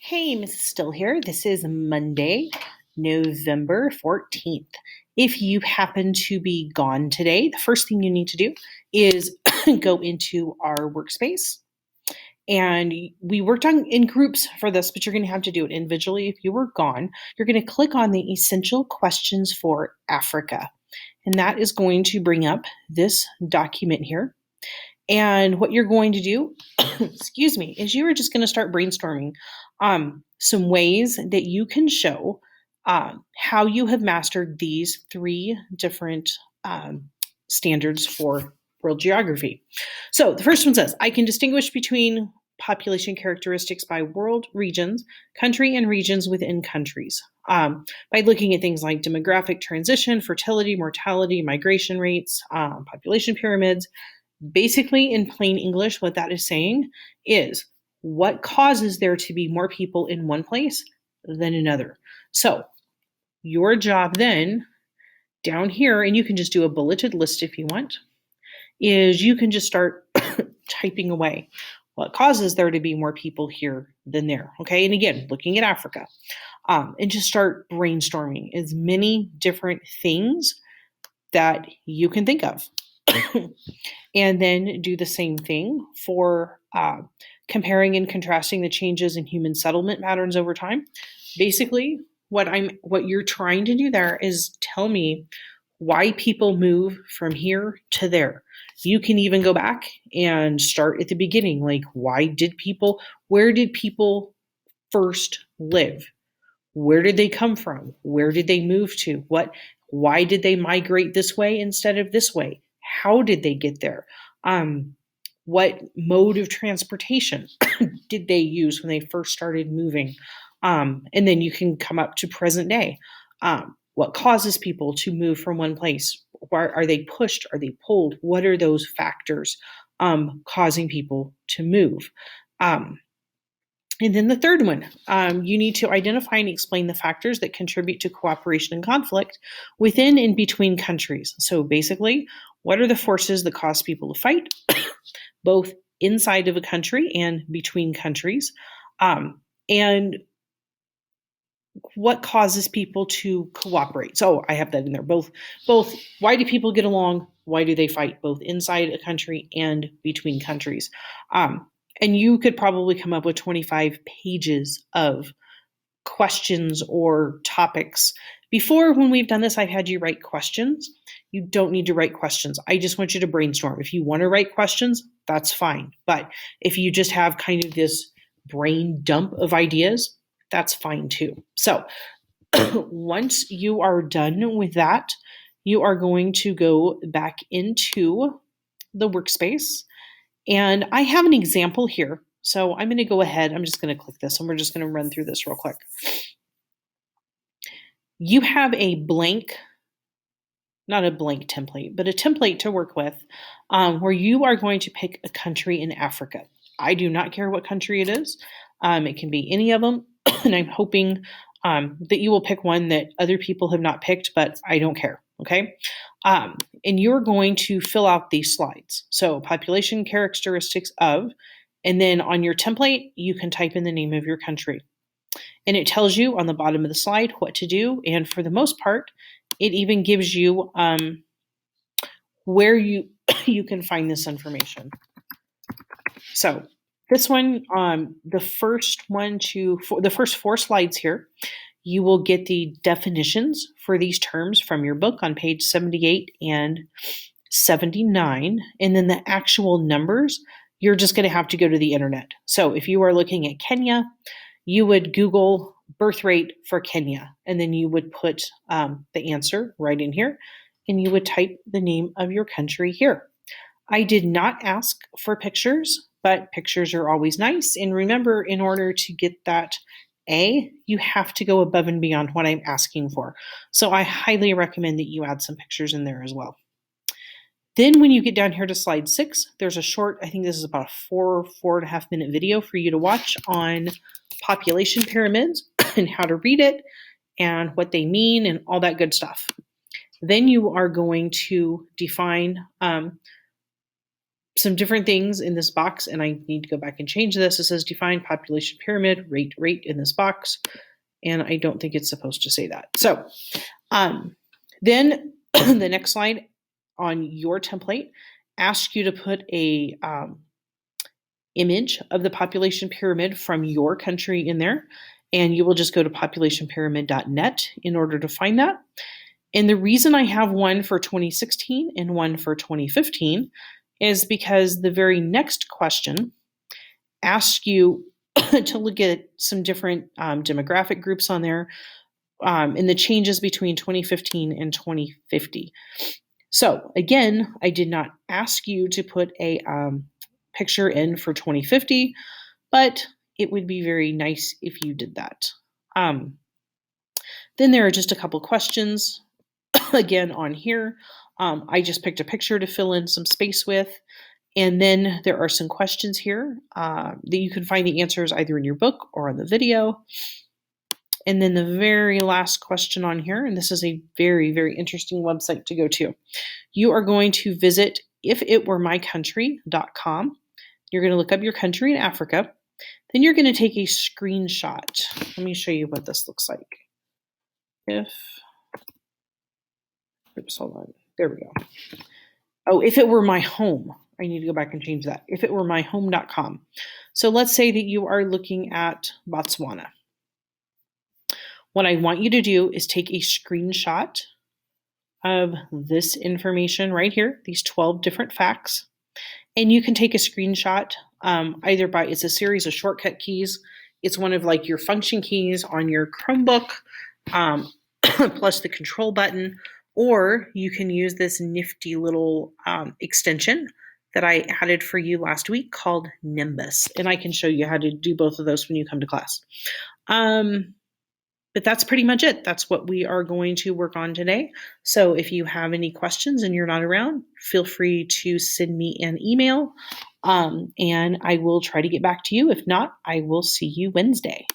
Hey, Mrs. Still here. This is Monday, November 14th. If you happen to be gone today, the first thing you need to do is go into our workspace. And we worked on in groups for this, but you're going to have to do it individually. If you were gone, you're going to click on the essential questions for Africa. And that is going to bring up this document here. And what you're going to do, excuse me, is you are just going to start brainstorming some ways that you can show how you have mastered these three different standards for world geography. So the first one says, I can distinguish between population characteristics by world regions, country, and regions within countries. By looking at things like demographic transition, fertility, mortality, migration rates, population pyramids. Basically, in plain English, what that is saying is what causes there to be more people in one place than another. So, your job then down here, and you can just do a bulleted list if you want, is you can just start typing away what causes there to be more people here than there. Okay, and again, looking at Africa, and just start brainstorming as many different things that you can think of. And then do the same thing for comparing and contrasting the changes in human settlement patterns over time. Basically, what you're trying to do there is tell me why people move from here to there. You can even go back and start at the beginning, like where did people first live? Where did they come from? Where did they move to? Why did they migrate this way instead of this way? How did they get there? What mode of transportation did they use when they first started moving? And then you can come up to present day. What causes people to move from one place? Why are they pushed? Are they pulled? What are those factors causing people to move? And then the third one, you need to identify and explain the factors that contribute to cooperation and conflict within and between countries. So basically, what are the forces that cause people to fight, both inside of a country and between countries? And what causes people to cooperate? So I have that in there. Both why do people get along? Why do they fight, both inside a country and between countries? And you could probably come up with 25 pages of questions or topics. Before, when we've done this, I've had you write questions. You don't need to write questions. I just want you to brainstorm. If you want to write questions, that's fine. But if you just have kind of this brain dump of ideas, that's fine too. So once you are done with that, you are going to go back into the workspace. And I have an example here. So I'm going to go ahead. I'm just going to click this and we're just going to run through this real quick. You have a blank, not a blank template, but a template to work with where you are going to pick a country in Africa. I do not care what country it is. It can be any of them. And I'm hoping that you will pick one that other people have not picked, but I don't care. Okay. And you're going to fill out these slides. So population characteristics of, and then on your template, you can type in the name of your country. And it tells you on the bottom of the slide what to do. And for the most part, it even gives you where you can find this information. So this one, the first four slides here, you will get the definitions for these terms from your book on page 78 and 79. And then the actual numbers, you're just going to have to go to the internet. So if you are looking at Kenya, you would Google birth rate for Kenya, and then you would put the answer right in here, and you would type the name of your country here. I did not ask for pictures, but pictures are always nice. And remember, in order to get that A, you have to go above and beyond what I'm asking for. So I highly recommend that you add some pictures in there as well. Then when you get down here to slide 6, there's a short, I think this is about a 4.5 minute video for you to watch on population pyramids and how to read it and what they mean and all that good stuff. Then you are going to define some different things in this box, and I need to go back and change this. It says define population pyramid, rate in this box, and I don't think it's supposed to say that. So then the next slide on your template asks you to put a image of the population pyramid from your country in there, and you will just go to populationpyramid.net in order to find that. And the reason I have one for 2016 and one for 2015 is because the very next question asks you to look at some different demographic groups on there and the changes between 2015 and 2050. So again, I did not ask you to put a picture in for 2050, but it would be very nice if you did that. Then there are just a couple questions again on here. I just picked a picture to fill in some space with. And then there are some questions here that you can find the answers either in your book or on the video. And then the very last question on here, and this is a very, very interesting website to go to. You are going to visit ifitweremycountry.com. You're going to look up your country in Africa. Then you're going to take a screenshot. Let me show you what this looks like. Hold on. There we go. Oh, if it were my home. I need to go back and change that. If it were myhome.com. So let's say that you are looking at Botswana. What I want you to do is take a screenshot of this information right here, these 12 different facts. And you can take a screenshot either by, it's a series of shortcut keys. It's one of like your function keys on your Chromebook, plus the control button, or you can use this nifty little extension that I added for you last week called Nimbus. And I can show you how to do both of those when you come to class. But that's pretty much it. That's what we are going to work on today. So if you have any questions and you're not around, feel free to send me an email and I will try to get back to you. If not, I will see you Wednesday.